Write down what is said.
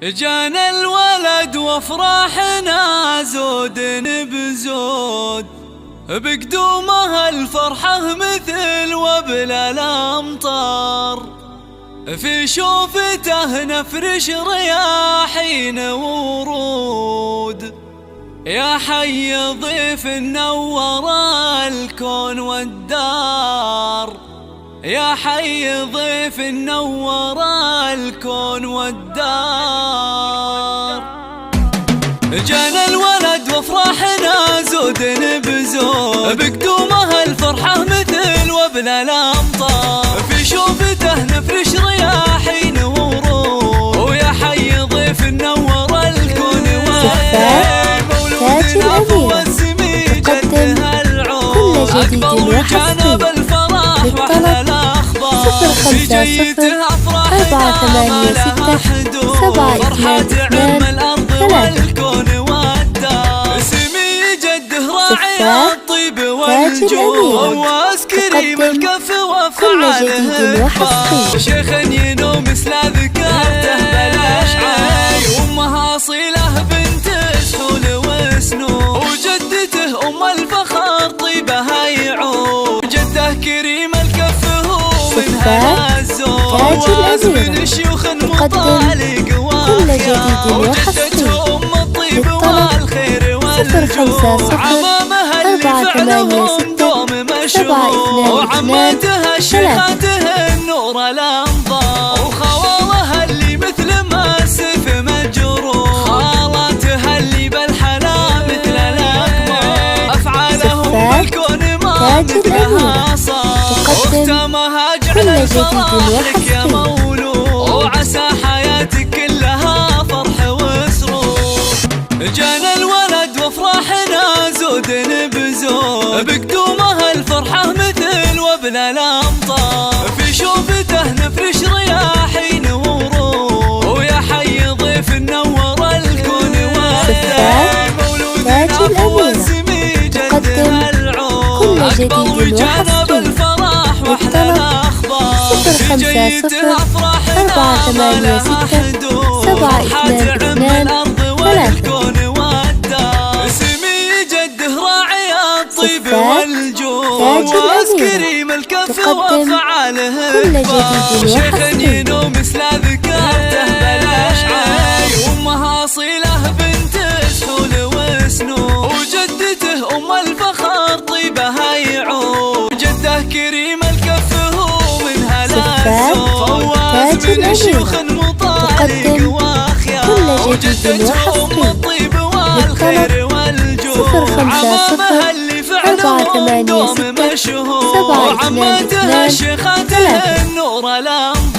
جانا الولد وافراحنا زود بزود، بقدومها الفرحة مثل وبل الأمطار، في شوفته نفرش رياحين ورود. يا حي ضيف نور الكون والدار، يا حي ضيف نور الكون والدار. جانا الولد وافراحنا زود بزود، بقدومها الفرحة مثل وبل الأمطار، في شوفته نفرش رياحين ورود. ويا حي ضيف نور الكون والدار، مولودنا هو السمي جدها العود، أكبر وجانا بالفرح وأحلى الأخبار. في جيته أفراحنا ما لها حدود، فرحة تعم الأرض والكون والدار. سمي جده راعي الطيب والجود، واس كريم الكف وفعاله احبار. شيخ ينوم مثل ذكرته بلاش عاي، وامها اصيله بنت سحول وسنون، وجدته ام الفخر طيبها يعود. جده كريم الكف هو منها الزود، واس من شيوخ مطالق واخيار، وجدته ام الطيب والخير والجود. عمامها اللي فعلهم دوم مشهور، وعماتها شيخاته النور الانظار، وخوالها اللي مثل ماسف مجروح، خالاتها اللي بالحلا مثل الاكمام، افعالهم بالكون ما مثلها صار. واختامها جعل الفرح لك يا مولود، وعسى حياتك كلها فرح وسرور. جانا الولد وافراحنا زود بزود، بقدومها الفرحة مثل وبل الأمطار، في شوفته نفرش رياحين ورود. ويا حي ضيف نور الكون والدار، مولودنا هو السمي جدها العود، أكبر وجانا بالفرح وأحلى الأخبار. في جيته أفراحنا ما لها حدود، فرحة تعم الأرض والكون والدار. سمي جده راعي الطيب والجود، واس كريم الكف وفعاله اكبر. شيخ ينوم مثل ذكرته بلاش عاي، وامها اصيله بنت سحول وسنون، وجدته ام الفخر طيبها يعود. جده كريم الكف هو منها الزود، فواز من شيوخ مطالق واخيار، وجدته ام الطيب والخير والجود. عمامها اللي فعلهم دوم مشهور، وعماتها شيخاته النور الانظار.